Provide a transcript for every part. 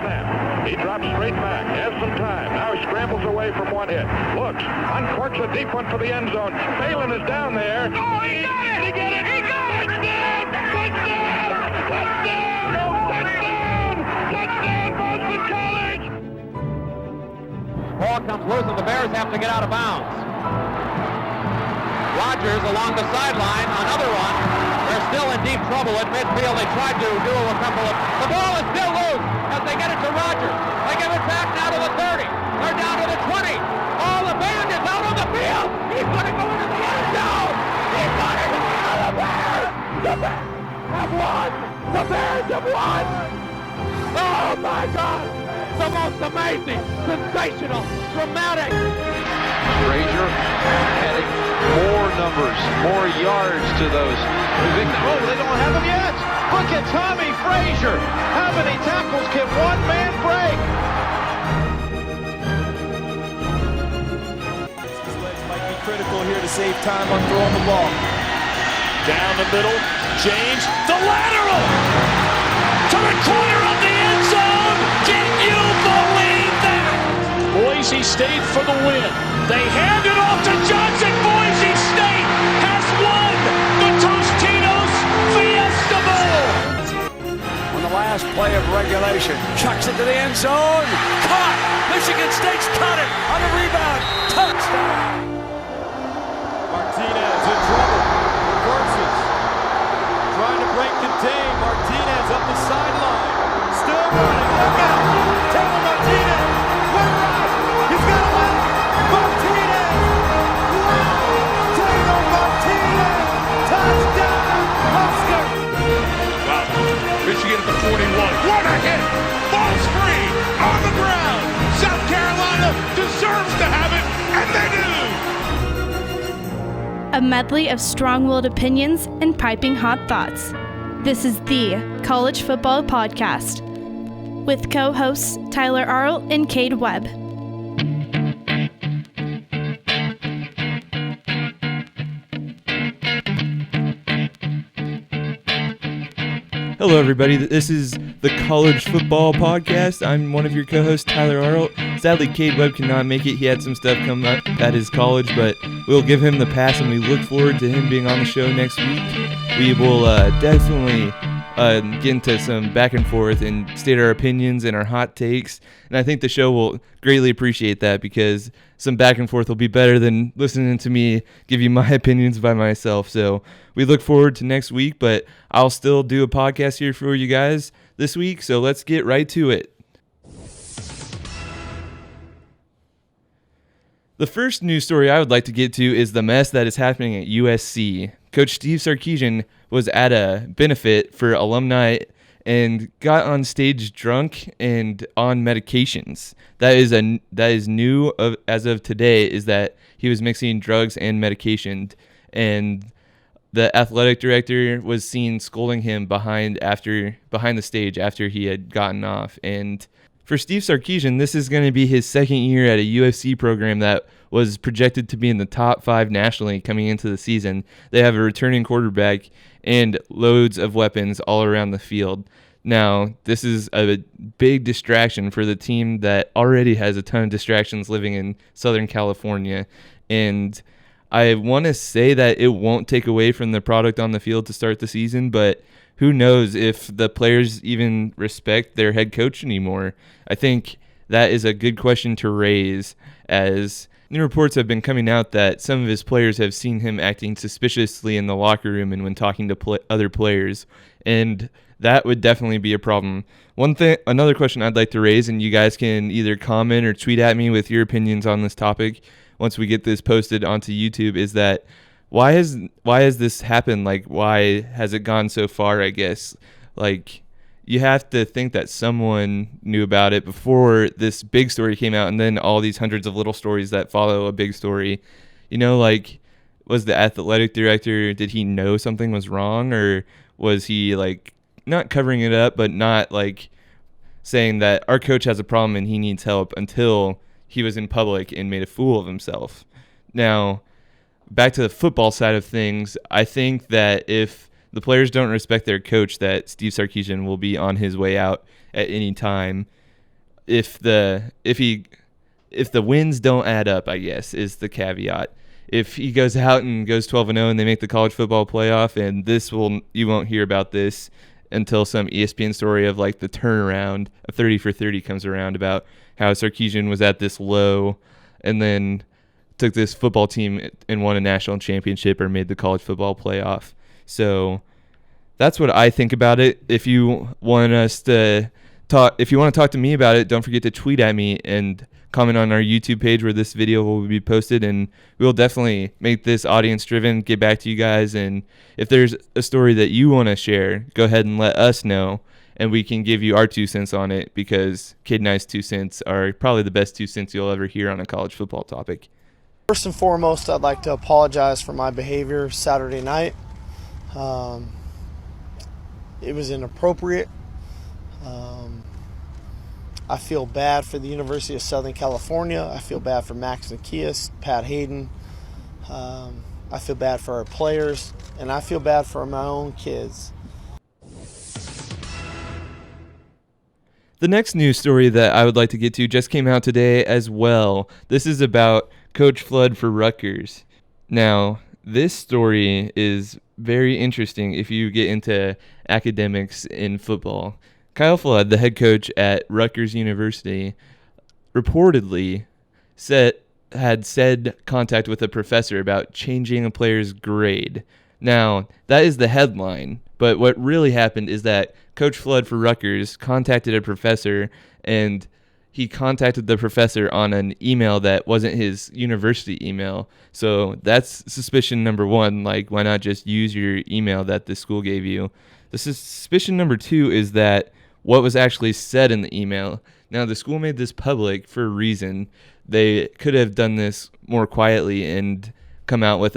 snap. He drops straight back, has some time. Now he scrambles away from one hit. Looks, uncorks a deep one for the end zone. Phelan is down there. Oh, he got it! He got it! He got it! Touchdown! Touchdown! Touchdown! Touchdown! Touchdown, Boston College! Ball comes loose and the Bears have to get out of bounds. Rodgers along the sideline, another one. They're still in deep trouble at midfield. They tried to do a couple of... The ball is still loose as they get it to Rodgers. They give it back now to the 30. They're down to the 20. Oh, the band is out on the field. He's going to go into the end zone. He's going to go into the Bears. The Bears have won. The Bears have won. Oh, my God. The most amazing, sensational, dramatic. Frazier adding more numbers, more yards to those. Oh, they don't have them yet. Look at Tommy Frazier. How many tackles can one man break? His legs might be critical here to save time on throwing the ball. Down the middle, James, the lateral to the corner of the end zone. Can you believe that? Boise State for the win. They hand it off to Johnson. Boise State has won the Tostitos Fiesta Bowl. On the last play of regulation, chucks it to the end zone. Caught. Michigan State's caught it on a rebound. Touchdown. Martinez in trouble. Versus. Trying to break contain. Martinez up the sideline. Still running. Look out. Taylor Martinez. We're out. He's got a leg. Martinez. Taylor Martinez. Touchdown. Husker. Wow. Michigan at the 41. What a hit. Ball's free. On the ground. South Carolina deserves to have it. And they do. A medley of strong-willed opinions and piping hot thoughts. This is the College Football Podcast with co-hosts Tyler Arlt and Cade Webb. Hello, everybody. This is the College Football Podcast. I'm one of your co-hosts, Tyler Arlt. Sadly, Cade Webb cannot make it. He had some stuff come up at his college, but we'll give him the pass, and we look forward to him being on the show next week. We will definitely get into some back and forth and state our opinions and our hot takes, and I think the show will greatly appreciate that because some back and forth will be better than listening to me give you my opinions by myself. So we look forward to next week, but I'll still do a podcast here for you guys this week, so let's get right to it. The first news story I would like to get to is the mess that is happening at USC. Coach Steve Sarkisian was at a benefit for alumni and got on stage drunk and on medications. That is new as of today, is that he was mixing drugs and medication, and the athletic director was seen scolding him behind the stage after he had gotten off. And for Steve Sarkisian, this is going to be his second year at a UFC program that was projected to be in the top 5 nationally coming into the season. They have a returning quarterback and loads of weapons all around the field. Now, this is a big distraction for the team that already has a ton of distractions living in Southern California. And I want to say that it won't take away from the product on the field to start the season, but who knows if the players even respect their head coach anymore. I think that is a good question to raise, as new reports have been coming out that some of his players have seen him acting suspiciously in the locker room and when talking to other players, and that would definitely be a problem. Another question I'd like to raise, and you guys can either comment or tweet at me with your opinions on this topic once we get this posted onto YouTube, is that why has this happened? Like, why has it gone so far, I guess? Like, you have to think that someone knew about it before this big story came out, and then all these hundreds of little stories that follow a big story. You know, like, was the athletic director, did he know something was wrong, or was he, like, not covering it up, but not, like, saying that our coach has a problem and he needs help until he was in public and made a fool of himself? Now, back to the football side of things, I think that if the players don't respect their coach, that Steve Sarkisian will be on his way out at any time. if the wins don't add up, I guess, is the caveat. If he goes out and goes 12-0 and they make the college football playoff, and you won't hear about this until some ESPN story of like the turnaround, a 30 for 30 comes around about how Sarkisian was at this low and then took this football team and won a national championship or made the college football playoff. So that's what I think about it. If you want to talk to me about it, don't forget to tweet at me and comment on our YouTube page where this video will be posted, and we'll definitely make this audience driven, get back to you guys. And if there's a story that you want to share, go ahead and let us know, and we can give you our 2 cents on it, because Cade and I's 2 cents are probably the best 2 cents you'll ever hear on a college football topic. First and foremost, I'd like to apologize for my behavior Saturday night. It was inappropriate. I feel bad for the University of Southern California. I feel bad for Max Nikias, Pat Hayden. I feel bad for our players, and I feel bad for my own kids. The next news story that I would like to get to just came out today as well. This is about Coach Flood for Rutgers. Now, this story is very interesting if you get into academics in football. Kyle Flood, the head coach at Rutgers University, reportedly had said contact with a professor about changing a player's grade. Now, that is the headline, but what really happened is that Coach Flood for Rutgers contacted a professor, and he contacted the professor on an email that wasn't his university email. So that's suspicion number 1. Like, why not just use your email that the school gave you? The suspicion number 2 is that what was actually said in the email. Now, the school made this public for a reason. They could have done this more quietly and come out with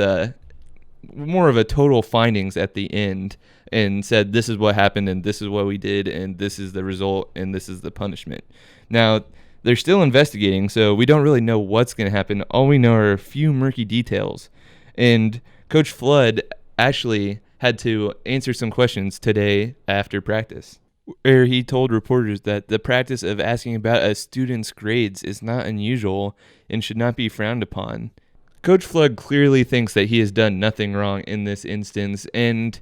more of a total findings at the end and said, this is what happened and this is what we did and this is the result and this is the punishment. Now, they're still investigating, so we don't really know what's going to happen. All we know are a few murky details. And Coach Flood actually had to answer some questions today after practice, where he told reporters that the practice of asking about a student's grades is not unusual and should not be frowned upon. Coach Flood clearly thinks that he has done nothing wrong in this instance, and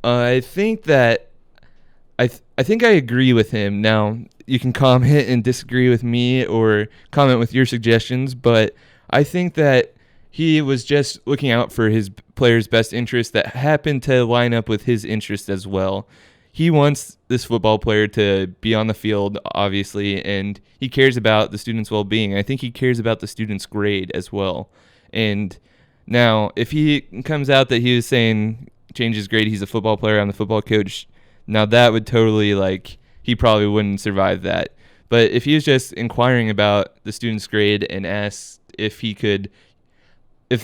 I think that I think I agree with him. Now, you can comment and disagree with me or comment with your suggestions, but I think that he was just looking out for his players' best interests that happened to line up with his interests as well. He wants this football player to be on the field, obviously, and he cares about the student's well-being. I think he cares about the student's grade as well. And now, if he comes out that he was saying change his grade, he's a football player, I'm the football coach, now that would totally, he probably wouldn't survive that. But if he was just inquiring about the student's grade and asked if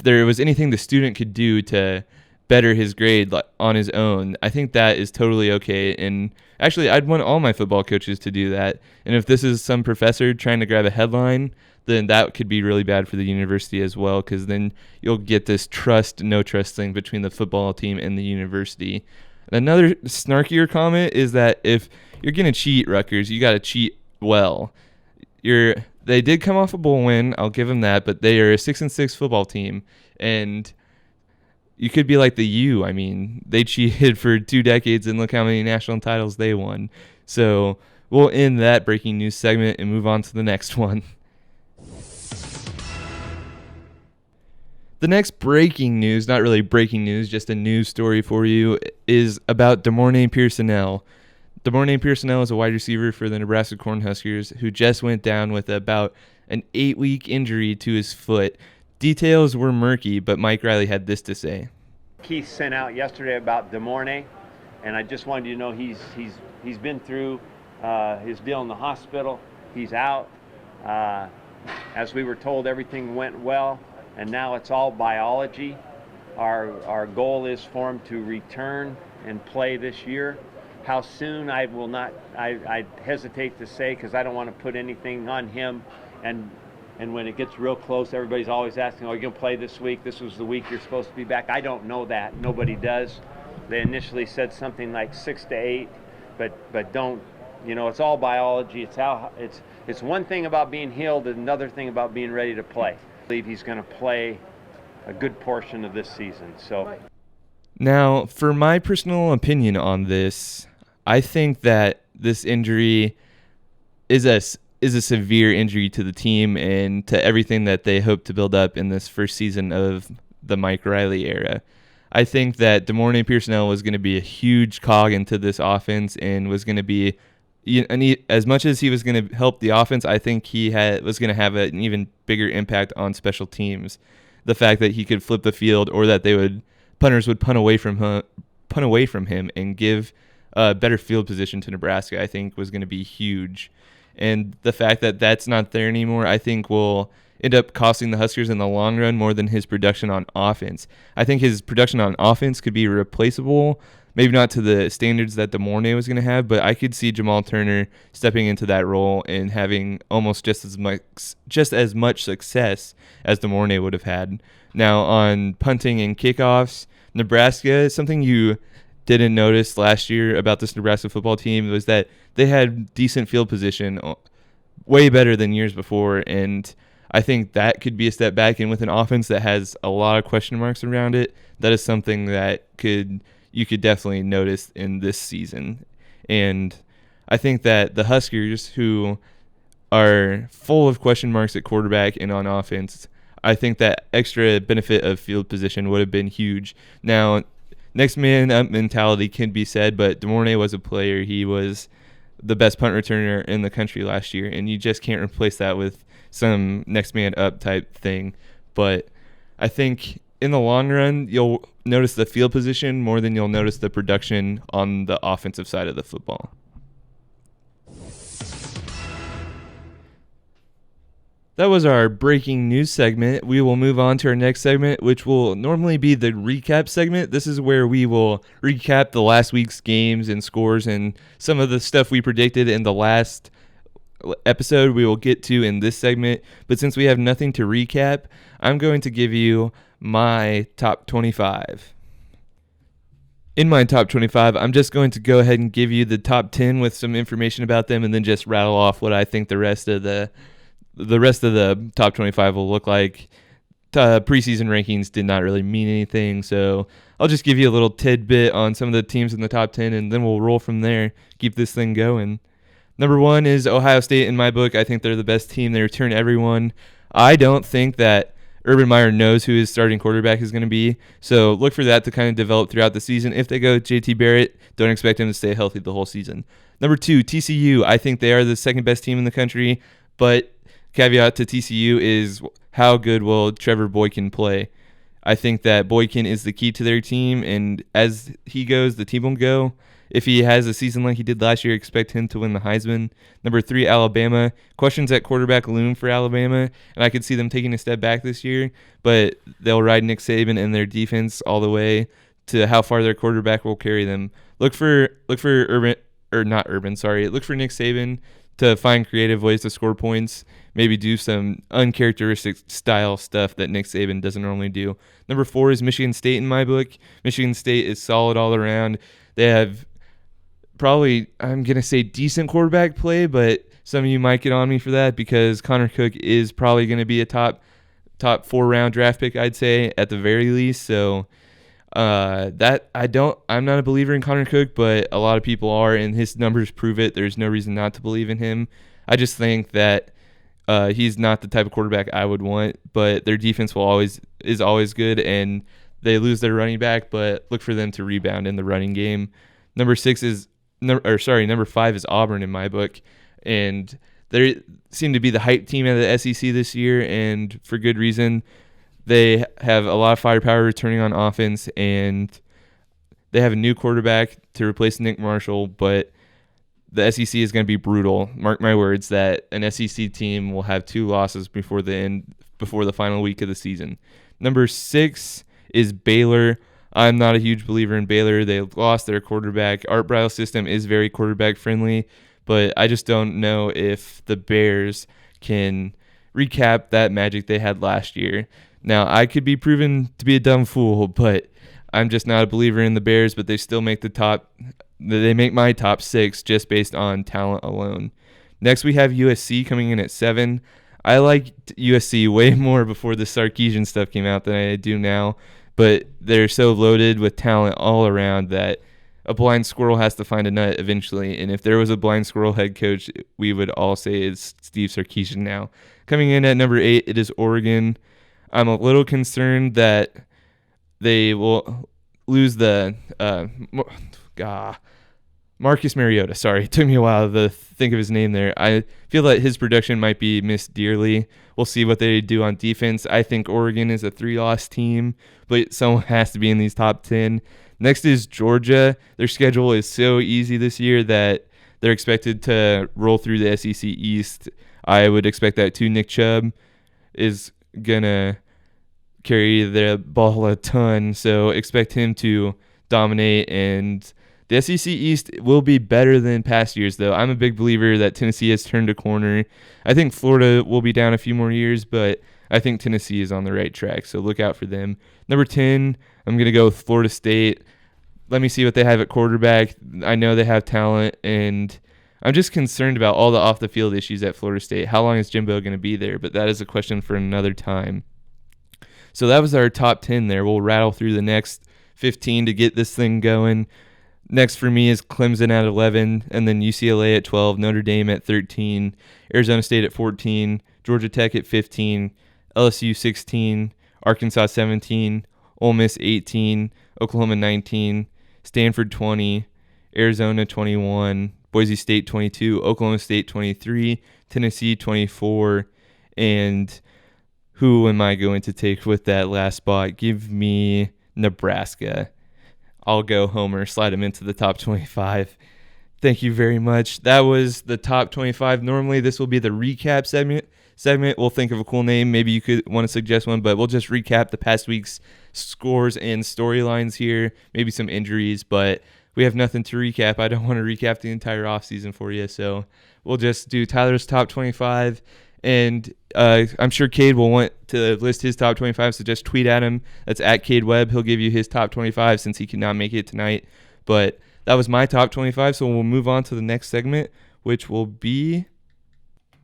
there was anything the student could do to better his grade on his own, I think that is totally okay. And actually, I'd want all my football coaches to do that. And if this is some professor trying to grab a headline, then that could be really bad for the university as well, because then you'll get this no trust thing between the football team and the university. Another snarkier comment is that if you're going to cheat, Rutgers, you got to cheat well. They did come off a bowl win, I'll give them that, but they are a 6-6 football team, and you could be like the U. I mean, they cheated for 2 decades, and look how many national titles they won. So we'll end that breaking news segment and move on to the next one. The next breaking news, not really breaking news, just a news story for you, is about De'Mornay Pearsonell. De'Mornay Pearsonell is a wide receiver for the Nebraska Cornhuskers who just went down with about an 8-week injury to his foot. Details were murky, but Mike Riley had this to say. Keith sent out yesterday about De'Mornay, and I just wanted you to know he's been through his deal in the hospital. He's out. As we were told, everything went well, and now it's all biology. Our goal is for him to return and play this year. How soon, I will not. I hesitate to say, because I don't want to put anything on him. And when it gets real close, everybody's always asking, are you going to play this week? This was the week you're supposed to be back. I don't know that. Nobody does. They initially said something like 6 to 8, but don't You know, it's all biology. It's one thing about being healed and another thing about being ready to play. I believe he's going to play a good portion of this season. So now, for my personal opinion on this, I think that this injury is a severe injury to the team and to everything that they hope to build up in this first season of the Mike Riley era. I think that DeMornay Piersonell was going to be a huge cog into this offense and was going to be, as much as he was going to help the offense, I think he was going to have an even bigger impact on special teams. The fact that he could flip the field, or that punters would punt away from him and give a better field position to Nebraska, I think was going to be huge. And the fact that that's not there anymore, I think will end up costing the Huskers in the long run more than his production on offense. I think his production on offense could be replaceable, maybe not to the standards that DeMornay was going to have, but I could see Jamal Turner stepping into that role and having almost just as much success as DeMornay would have had. Now, on punting and kickoffs, Nebraska, something you didn't notice last year about this Nebraska football team was that they had decent field position, way better than years before, and I think that could be a step back. And with an offense that has a lot of question marks around it, that is something that you could definitely notice in this season. And I think that the Huskers, who are full of question marks at quarterback and on offense, I think that extra benefit of field position would have been huge. Now, next man up mentality can be said, but DeMornay was a player. He was the best punt returner in the country last year, and you just can't replace that with some next man up type thing. But I think in the long run, you'll notice the field position more than you'll notice the production on the offensive side of the football. That was our breaking news segment. We will move on to our next segment, which will normally be the recap segment. This is where we will recap the last week's games and scores and some of the stuff we predicted in the last episode we will get to in this segment. But since we have nothing to recap, I'm going to give you my top 25. In my top 25, I'm just going to go ahead and give you the top 10 with some information about them, and then just rattle off what I think the rest of the top 25 will look like. Preseason rankings did not really mean anything, so I'll just give you a little tidbit on some of the teams in the top 10, and then we'll roll from there, keep this thing going. Number 1 is Ohio State in my book. I think they're the best team. They return everyone. I don't think that Urban Meyer knows who his starting quarterback is going to be, so look for that to kind of develop throughout the season. If they go JT Barrett, don't expect him to stay healthy the whole season. Number 2, TCU. I think they are the second best team in the country, but caveat to TCU is how good will Trevor Boykin play. I think that Boykin is the key to their team, and as he goes, the team will go. If he has a season like he did last year, expect him to win the Heisman. Number 3, Alabama. Questions at quarterback loom for Alabama, and I could see them taking a step back this year, but they'll ride Nick Saban and their defense all the way to how far their quarterback will carry them. Look for Nick Saban to find creative ways to score points, maybe do some uncharacteristic style stuff that Nick Saban doesn't normally do. Number 4 is Michigan State in my book. Michigan State is solid all around. They have probably, I'm going to say, decent quarterback play, but some of you might get on me for that because Connor Cook is probably going to be a top 4-round draft pick, I'd say, at the very least. So I'm not a believer in Connor Cook, but a lot of people are, and his numbers prove it. There's no reason not to believe in him. I just think that he's not the type of quarterback I would want, but their defense is always good, and they lose their running back, but look for them to rebound in the running game. Number 5 is Auburn in my book, and they seem to be the hype team of the SEC this year, and for good reason. They have a lot of firepower returning on offense, and they have a new quarterback to replace Nick Marshall, but the SEC is going to be brutal. Mark my words that an SEC team will have 2 losses before the final week of the season. Number 6 is Baylor. I'm not a huge believer in Baylor. They lost their quarterback. Art Briles' system is very quarterback friendly, but I just don't know if the Bears can recap that magic they had last year. Now, I could be proven to be a dumb fool, but I'm just not a believer in the Bears, but they still make the top They make my top 6 just based on talent alone. Next, we have USC coming in at 7. I liked USC way more before the Sarkisian stuff came out than I do now, but they're so loaded with talent all around that a blind squirrel has to find a nut eventually. And if there was a blind squirrel head coach, we would all say it's Steve Sarkisian now. Coming in at number 8, it is Oregon. I'm a little concerned that they will lose the Marcus Mariota. Sorry, it took me a while to think of his name there. I feel that his production might be missed dearly. We'll see what they do on defense. I think Oregon is a 3-loss team, but someone has to be in these top 10. Next is Georgia. Their schedule is so easy this year that they're expected to roll through the SEC East. I would expect that too. Nick Chubb is going to carry the ball a ton, so expect him to dominate. And the SEC East will be better than past years, though. I'm a big believer that Tennessee has turned a corner. I think Florida will be down a few more years, but I think Tennessee is on the right track, so look out for them. Number 10, I'm going to go with Florida State. Let me see what they have at quarterback. I know they have talent, and I'm just concerned about all the off-the-field issues at Florida State. How long is Jimbo going to be there? But that is a question for another time. So that was our top 10 there. We'll rattle through the next 15 to get this thing going. Next for me is Clemson at 11, and then UCLA at 12, Notre Dame at 13, Arizona State at 14, Georgia Tech at 15, LSU 16, Arkansas 17, Ole Miss 18, Oklahoma 19, Stanford 20, Arizona 21, Boise State 22, Oklahoma State 23, Tennessee 24, and who am I going to take with that last spot? Give me Nebraska. I'll go Homer, slide him into the top 25. Thank you very much. That was the top 25. Normally, this will be the recap segment. We'll think of a cool name. Maybe you could want to suggest one, but we'll just recap the past week's scores and storylines here. Maybe some injuries, but we have nothing to recap. I don't want to recap the entire offseason for you, so we'll just do Tyler's top 25. And I'm sure Cade will want to list his top 25, so just tweet at him. That's at Cade Webb. He'll give you his top 25 since he cannot make it tonight. But that was my top 25, so we'll move on to the next segment, which will be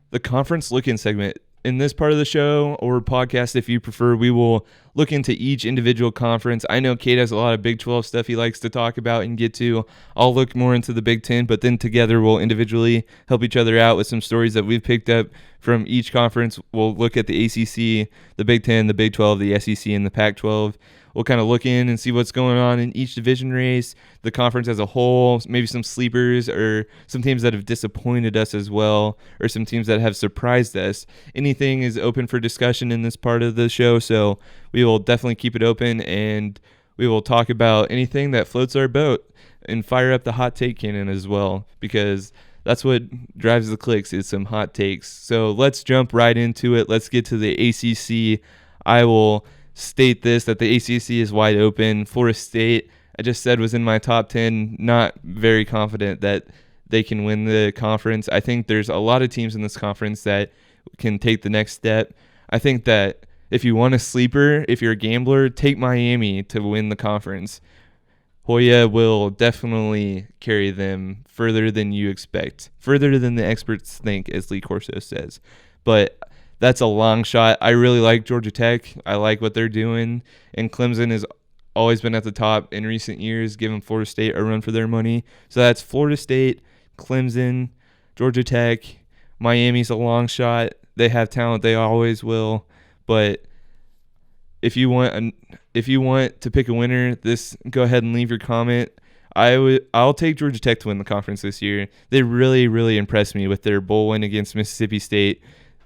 the conference look-in segment. In this part of the show, or podcast if you prefer, we will look into each individual conference. I know Cade has a lot of Big 12 stuff he likes to talk about and get to. I'll look more into the Big 10, but then together we'll individually help each other out with some stories that we've picked up from each conference. We'll look at the ACC, the Big 10, the Big 12, the SEC, and the Pac-12. We'll kind of look in and see what's going on in each division race, the conference as a whole, maybe some sleepers or some teams that have disappointed us as well, or some teams that have surprised us. Anything is open for discussion in this part of the show, so we will definitely keep it open, and we will talk about anything that floats our boat and fire up the hot take cannon as well, because that's what drives the clicks is some hot takes. So let's jump right into it. Let's get to the ACC. I will state this, that the ACC is wide open. Florida State, I just said, was in my top 10. Not very confident that they can win the conference. I think there's a lot of teams in this conference that can take the next step. I think that if you want a sleeper, if you're a gambler, take Miami to win the conference. Hoya will definitely carry them further than you expect, further than the experts think, as Lee Corso says. But that's a long shot. I really like Georgia Tech. I like what they're doing. And Clemson has always been at the top in recent years, giving Florida State a run for their money. So that's Florida State, Clemson, Georgia Tech. Miami's a long shot. They have talent. They always will. But if you want to pick a winner, go ahead and leave your comment. I'll take Georgia Tech to win the conference this year. They really, really impressed me with their bowl win against Mississippi State,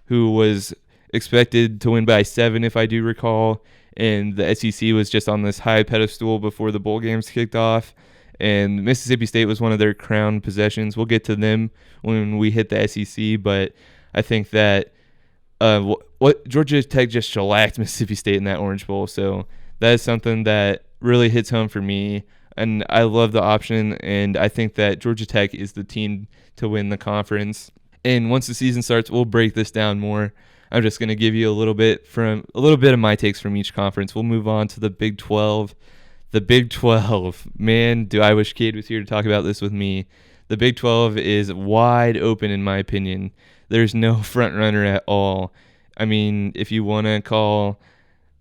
who was expected to win by 7, if I do recall, and the SEC was just on this high pedestal before the bowl games kicked off, and Mississippi State was one of their crown possessions. We'll get to them when we hit the SEC, but I think that what Georgia Tech just shellacked Mississippi State in that Orange Bowl, so that is something that really hits home for me, and I love the option, and I think that Georgia Tech is the team to win the conference. And once the season starts, we'll break this down more. I'm just going to give you a little bit of my takes from each conference. We'll move on to the Big 12. The Big 12. Man, do I wish Cade was here to talk about this with me. The Big 12 is wide open in my opinion. There's no front runner at all. I mean, if you want to call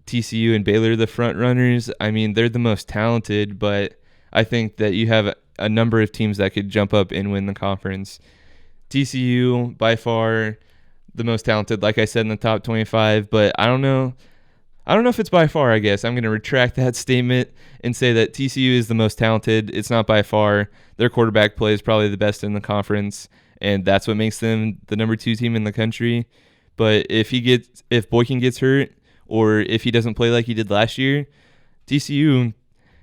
TCU and Baylor the front runners, I mean, they're the most talented, but I think that you have a number of teams that could jump up and win the conference. TCU, by far, the most talented, like I said, in the top 25, but I don't know if it's by far, I guess. I'm going to retract that statement and say that TCU is the most talented. It's not by far. Their quarterback play is probably the best in the conference, and that's what makes them the number 2 team in the country. But if Boykin gets hurt, or if he doesn't play like he did last year, TCU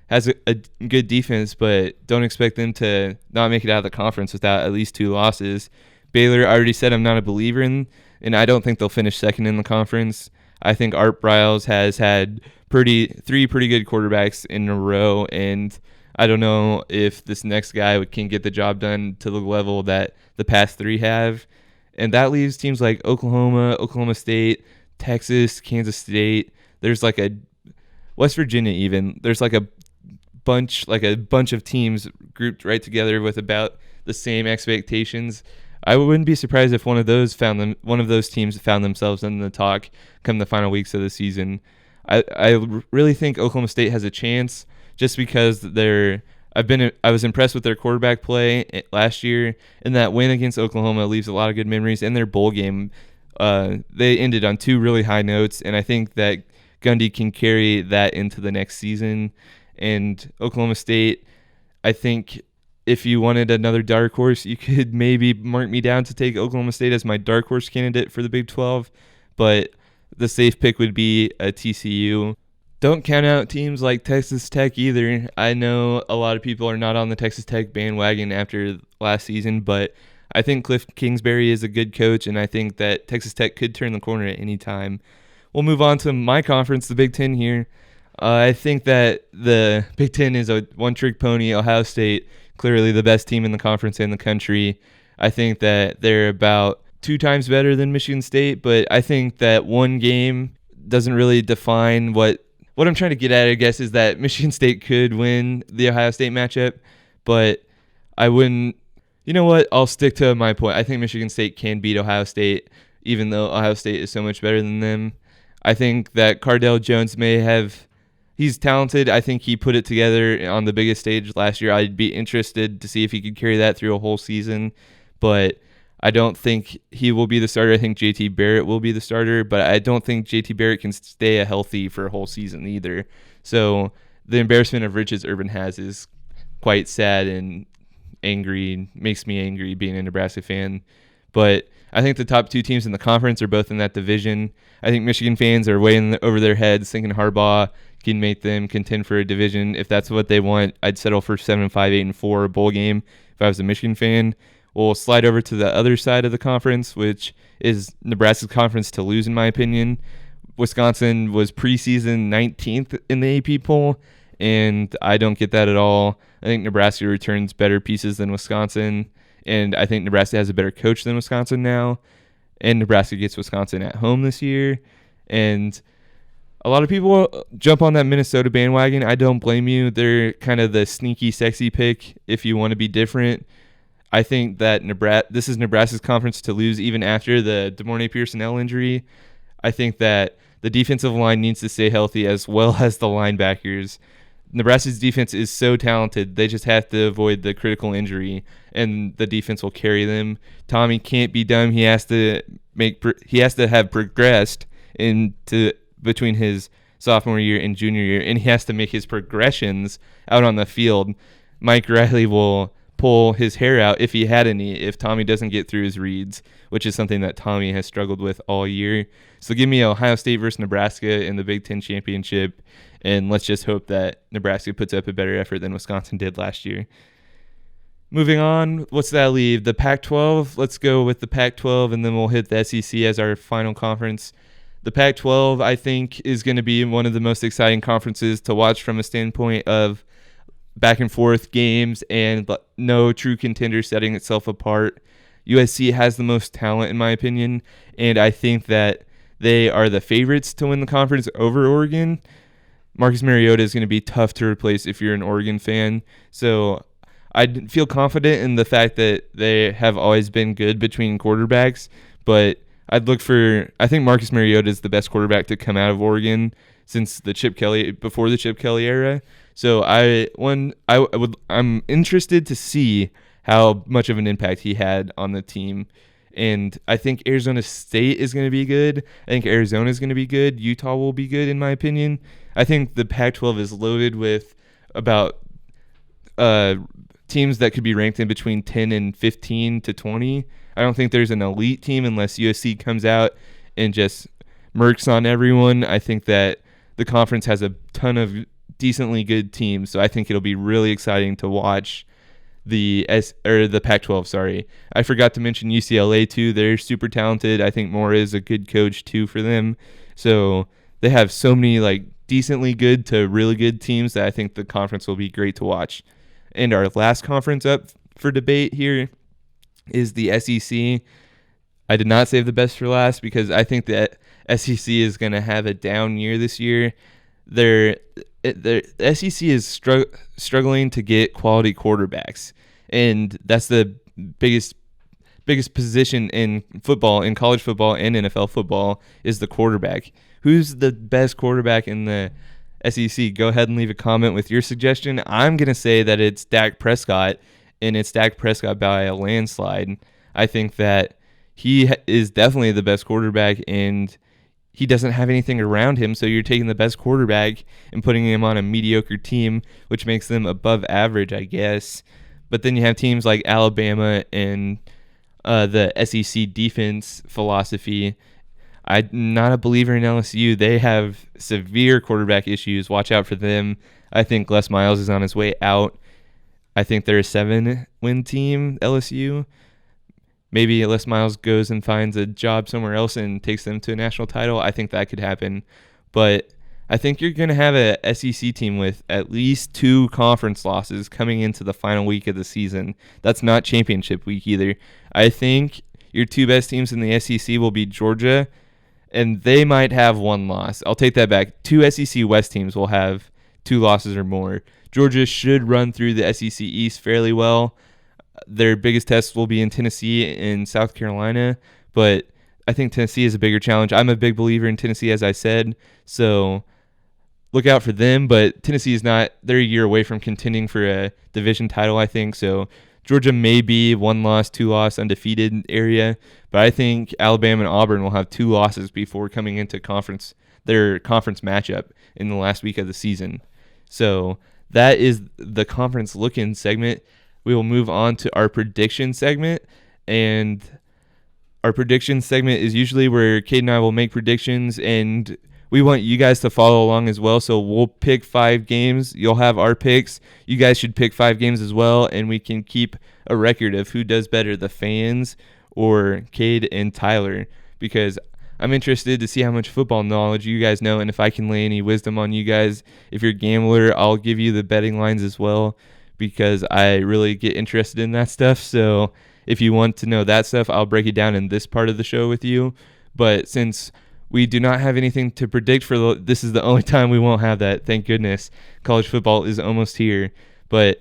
has a good defense, but don't expect them to not make it out of the conference without at least 2 losses. Baylor, I already said I'm not a believer in, and I don't think they'll finish second in the conference. I think Art Briles has had 3 pretty good quarterbacks in a row, and I don't know if this next guy can get the job done to the level that the past 3 have. And that leaves teams like Oklahoma, Oklahoma State, Texas, Kansas State. There's like a West Virginia even. There's like a bunch of teams grouped right together with about the same expectations. I wouldn't be surprised if one of those teams found themselves in the talk come the final weeks of the season. I really think Oklahoma State has a chance just because I was impressed with their quarterback play last year, and that win against Oklahoma leaves a lot of good memories. In their bowl game, they ended on 2 really high notes, and I think that Gundy can carry that into the next season. And Oklahoma State, I think if you wanted another dark horse, you could maybe mark me down to take Oklahoma State as my dark horse candidate for the Big 12, but the safe pick would be a TCU. Don't count out teams like Texas Tech either. I know a lot of people are not on the Texas Tech bandwagon after last season, but I think Cliff Kingsbury is a good coach, and I think that Texas Tech could turn the corner at any time. We'll move on to my conference, the Big Ten here. I think that the Big Ten is a one-trick pony. Ohio State, clearly the best team in the conference and the country. I think that they're about 2 times better than Michigan State, but I think that one game doesn't really define what I'm trying to get at, I guess, is that Michigan State could win the Ohio State matchup, but I wouldn't. You know what? I'll stick to my point. I think Michigan State can beat Ohio State, even though Ohio State is so much better than them. I think that Cardale Jones he's talented. I think he put it together on the biggest stage last year. I'd be interested to see if he could carry that through a whole season, but I don't think he will be the starter. I think JT Barrett will be the starter, but I don't think JT Barrett can stay healthy for a whole season either. So the embarrassment of riches Urban has is quite sad and angry, makes me angry being a Nebraska fan. But I think the top 2 teams in the conference are both in that division. I think Michigan fans are way over their heads thinking Harbaugh can make them contend for a division. If that's what they want, I'd settle for 7-5, 8-4 bowl game if I was a Michigan fan. We'll slide over to the other side of the conference, which is Nebraska's conference to lose, in my opinion. Wisconsin was preseason 19th in the AP poll, and I don't get that at all. I think Nebraska returns better pieces than Wisconsin, and I think Nebraska has a better coach than Wisconsin now, and Nebraska gets Wisconsin at home this year. And a lot of people jump on that Minnesota bandwagon. I don't blame you. They're kind of the sneaky, sexy pick if you want to be different. I think that this is Nebraska's conference to lose even after the DeMornay Pearson-L injury. I think that the defensive line needs to stay healthy as well as the linebackers. Nebraska's defense is so talented. They just have to avoid the critical injury, and the defense will carry them. Tommy can't be dumb. He has to have progressed between his sophomore year and junior year, and he has to make his progressions out on the field. Mike Riley will pull his hair out if he had any if Tommy doesn't get through his reads, which is something that Tommy has struggled with all year. So give me Ohio State versus Nebraska in the Big Ten championship, and let's just hope that Nebraska puts up a better effort than Wisconsin did last year. Moving on, what's that leave? The Pac-12. Let's go with the Pac-12, and then we'll hit the SEC as our final conference. The Pac-12, I think, is going to be one of the most exciting conferences to watch from a standpoint of back and forth games and no true contender setting itself apart. USC has the most talent, in my opinion, and I think that they are the favorites to win the conference over Oregon. Marcus Mariota is going to be tough to replace if you're an Oregon fan. So I feel confident in the fact that they have always been good between quarterbacks, but I think Marcus Mariota is the best quarterback to come out of Oregon since before the Chip Kelly era. So I'm interested to see how much of an impact he had on the team. And I think Arizona State is going to be good. I think Arizona is going to be good. Utah will be good, in my opinion. I think the Pac-12 is loaded with about teams that could be ranked in between 10 and 15 to 20. I don't think there's an elite team unless USC comes out and just murks on everyone. I think that the conference has a ton of decently good teams, so I think it'll be really exciting to watch the Pac-12. Sorry, I forgot to mention UCLA too. They're super talented. I think Moore is a good coach too for them. So they have so many like decently good to really good teams that I think the conference will be great to watch. And our last conference up for debate here is the SEC. I did not save the best for last because I think that SEC is going to have a down year this year. The SEC is struggling to get quality quarterbacks, and that's the biggest position in football, in college football and NFL football, is the quarterback. Who's the best quarterback in the SEC? Go ahead and leave a comment with your suggestion. I'm going to say that it's Dak Prescott, and it's Dak Prescott by a landslide. I think that he is definitely the best quarterback, and he doesn't have anything around him, so you're taking the best quarterback and putting him on a mediocre team, which makes them above average, I guess. But then you have teams like Alabama and the SEC defense philosophy. I'm not a believer in LSU. They have severe quarterback issues. Watch out for them. I think Les Miles is on his way out. I think they're a 7-win team, LSU. Maybe Les Miles goes and finds a job somewhere else and takes them to a national title. I think that could happen. But I think you're going to have a SEC team with at least 2 conference losses coming into the final week of the season. That's not championship week either. I think your 2 best teams in the SEC will be Georgia, and they might have 1 loss. I'll take that back. 2 SEC West teams will have 2 losses or more. Georgia should run through the SEC East fairly well. Their biggest test will be in Tennessee and South Carolina, but I think Tennessee is a bigger challenge. I'm a big believer in Tennessee, as I said, so look out for them, but Tennessee is not, they're a year away from contending for a division title, I think, so Georgia may be 1 loss, 2 loss, undefeated area, but I think Alabama and Auburn will have 2 losses before coming into their conference matchup in the last week of the season. So that is the conference look-in segment. We will move on to our prediction segment, and our prediction segment is usually where Cade and I will make predictions, and we want you guys to follow along as well. So we'll pick 5 games. You'll have our picks. You guys should pick 5 games as well, and we can keep a record of who does better, the fans or Cade and Tyler, because I'm interested to see how much football knowledge you guys know, and if I can lay any wisdom on you guys. If you're a gambler, I'll give you the betting lines as well, because I really get interested in that stuff. So if you want to know that stuff, I'll break it down in this part of the show with you. But since we do not have anything to predict this is the only time we won't have that. Thank goodness. College football is almost here. But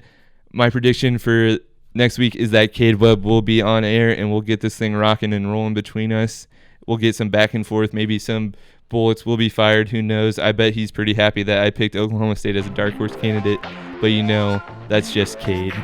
my prediction for next week is that Cade Webb will be on air, and we'll get this thing rocking and rolling between us. We'll get some back and forth. Maybe some bullets will be fired. Who knows? I bet he's pretty happy that I picked Oklahoma State as a dark horse candidate. But that's just Cade.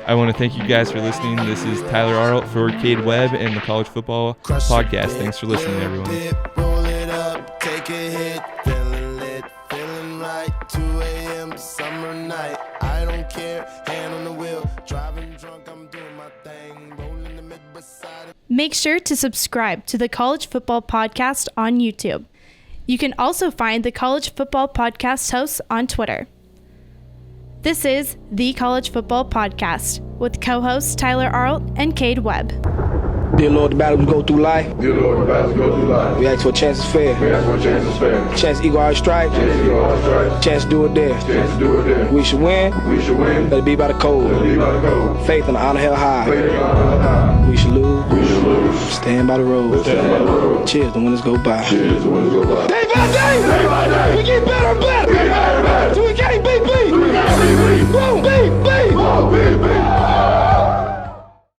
I want to thank you guys for listening. This is Tyler Arlt for Cade Webb and the College Football Podcast. Thanks for listening, everyone. Roll it up, take a hit, feeling lit, feeling right. 2 a.m. summer night. I don't care, hand on the wheel, driving drunk, I'm doing my thing, rolling the mid beside. Make sure to subscribe to the College Football Podcast on YouTube. You can also find the College Football Podcast hosts on Twitter. This is the College Football Podcast with co-hosts Tyler Arlt and Cade Webb. Dear Lord, the battles we go through life. Dear Lord, the battles go through life. We ask for a chance is fair. We ask for a chance is fair. Chance to equal our stripes. Chance to equal our stripes. Chance to do it there. Chance to do it there. We should win. We should win. Let it be by the code. Let it be by the code. Faith and honor held high. Faith and honor held high. We should lose. We should lose. Stand by the road. Stand by the road. Cheers, the winners go by. Cheers, the winners go by. Day by day. Day by day. We get better and better. Till we can't beat B. Won't beat B.